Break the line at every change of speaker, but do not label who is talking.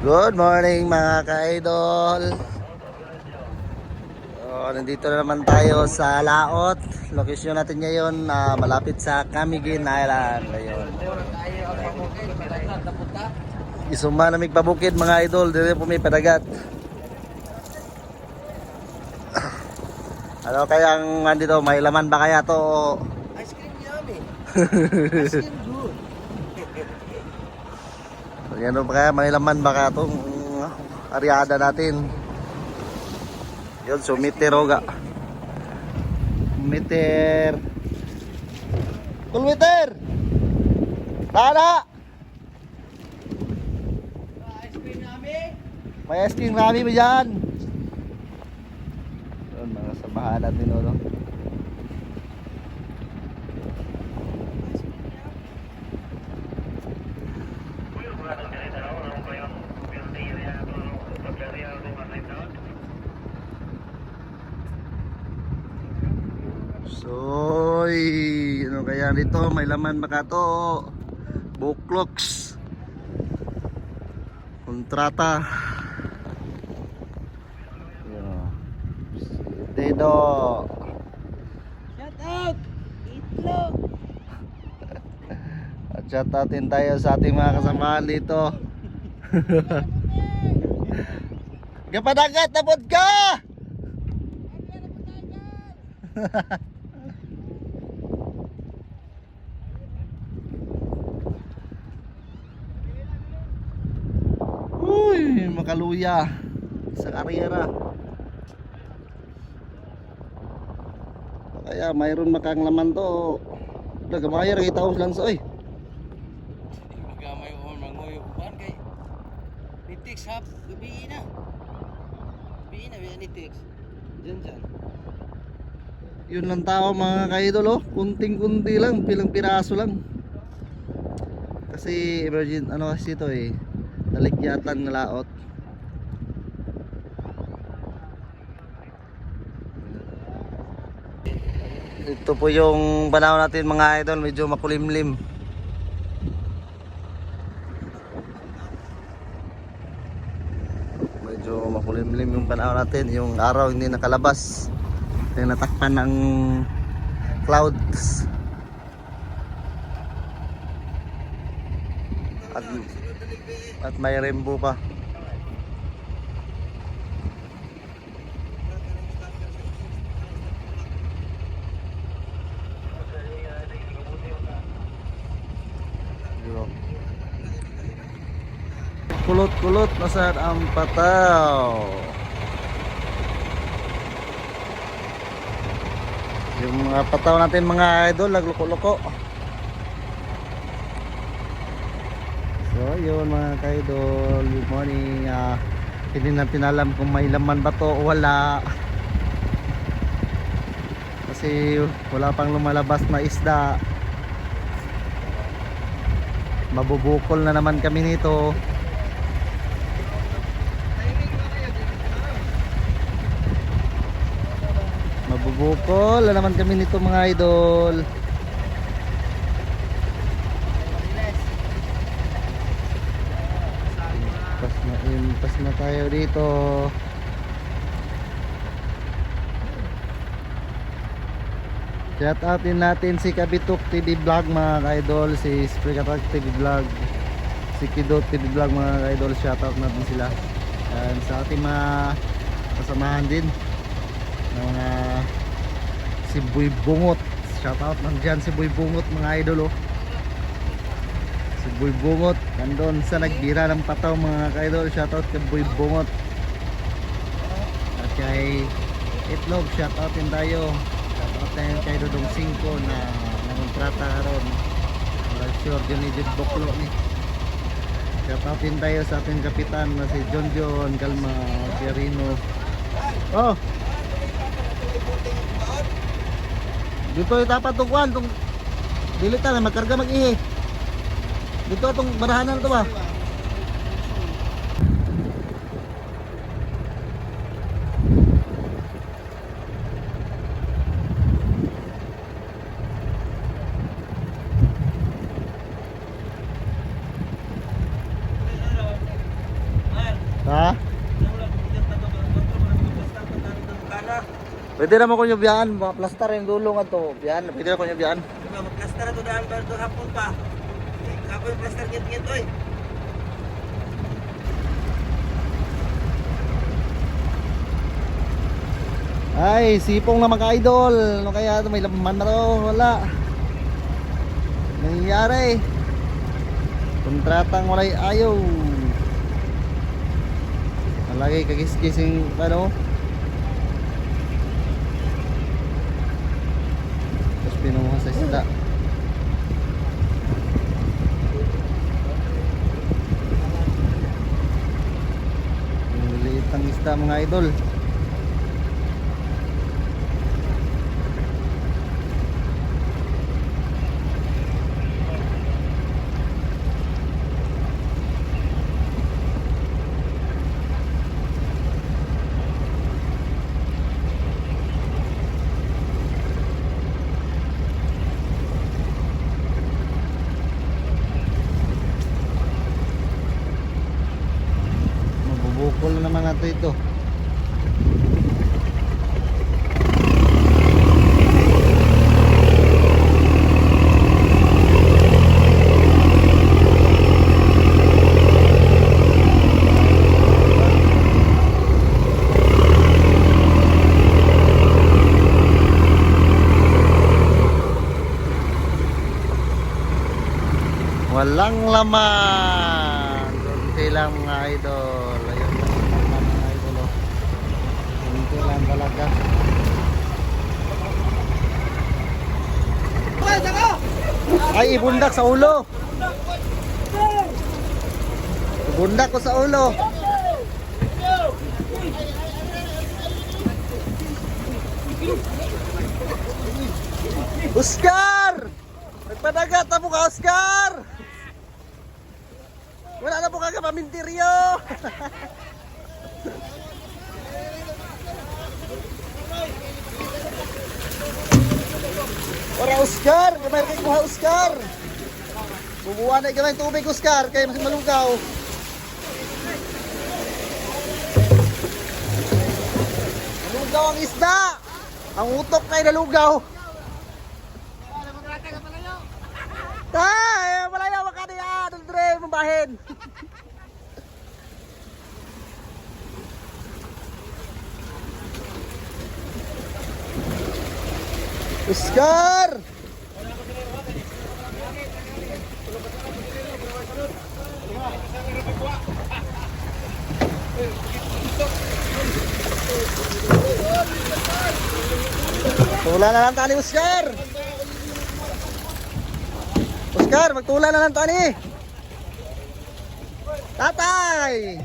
Good morning mga ka-idol. Nandito na naman tayo sa Laot. Location natin ngayon malapit sa Camiguin Island. Ayun. Isuma na pabukid mga idol. Dito po may padagat. Ano kayang andito? May laman ba kaya to?
Ice cream yummy. Ice cream good.
Ano ba kaya? May laman ba kaya itong aryada natin? Yun, so meter. Meter. Kulmeter! Tara!
Ice cream yummy.
May ice cream rami mo dyan. Yun, mga samahan natin no. Soy, ano kaya dito? May laman baka to. Bukloks. Kontrata. Dedo.
Shout out. Itlog.
At shout outin tayo sa ating mga kasamahan dito. Kapadagat, tapod ka! Uy, makaluya sa karyera. Kaya mayroon makang laman to. Nagamayar kay taos lang sa oy.
Magamay o mangoy uban kay Nitix hap gabi na. Gabi na biya Nitix. Diyan.
Yun lang tao mga kaidol oh. Kunting-kunti lang, pilang piraso lang. Kasi emergent ano kasi ito eh. Nalikyatan na laot. Ito po yung panahon natin mga idol, medyo makulimlim. Medyo makulimlim yung panahon natin, yung araw hindi nakalabas. Kaya natakpan ng clouds. At may rainbow pa. Kulot-kulot nasaan ang pataw. Yung mga pataw natin mga idol nagloko-loko. So yun mga ka-idol, good morning. Hindi natin alam kung may laman ba to o wala. Kasi wala pang lumalabas na isda. Mabubukol na naman kami nito. Mabubukol na naman kami nito mga idol. Impas na tayo dito. Shout outin natin si Kabitok TV Vlog mga idol, si Sprikatak TV Vlog, si Kidot TV Vlog mga idol. Shout out natin sila. And sa ating mga kasamahan din ng mga si Boy Bungot. Shout out nandiyan si Boy Bungot mga idol oh. Si Boy Bungot nandun sa nagbira ng pataw mga ka-idol. Shout out kay Boy Bungot. At kay Itlog, shout out din tayo. Shout out tayo kay Dodong 5 na nangontrata karon. Wala sure yun ni Boklo ni. Shout out din tayo sa ating kapitan na si John Calma Pierino. Oh, dito itapat itong kuhan, itong dilitan na magkarga mag-ihi. Dito itong barahanan ito ba? Pwede naman ko nyo biyahan, mga plaster yung dulong ato. Biyahan, pwede na ko nyo biyahan.
Diba, mag-plaster ito daan ba ito hapon pa? Hapon yung plaster kit-kit, oy.
Ay, sipong na mga idol. Ano kaya ito? May laman na to. Wala. Nangyayari. Kontratang walay ayaw. Malagay kagis-gising ano. Tapos pinuha sa isda. Ang liit ng isda mga idol. Mabubukol na naman nato ito. Walang laman. Kunti lang mga idol. Ayun lang mga idol. Oh. Kunti lang talaga. Ay, ibundak sa ulo. Ibundak ko sa ulo. Oscar! Nagpadagat na po ka, Oscar! Wala na po ka pamintiryo! Ora, Oscar! Kamay kay kuha, Oscar! Bubuha na gamay tubig, Oscar, kaya mas malugaw. Malugaw ang isda! Ang utok kay nalugaw! Tay, malayo ka niya, Andre, mambahin. Oscar! Tula na lang tani, Oscar! Oscar, magtula na lang tani! Tatay!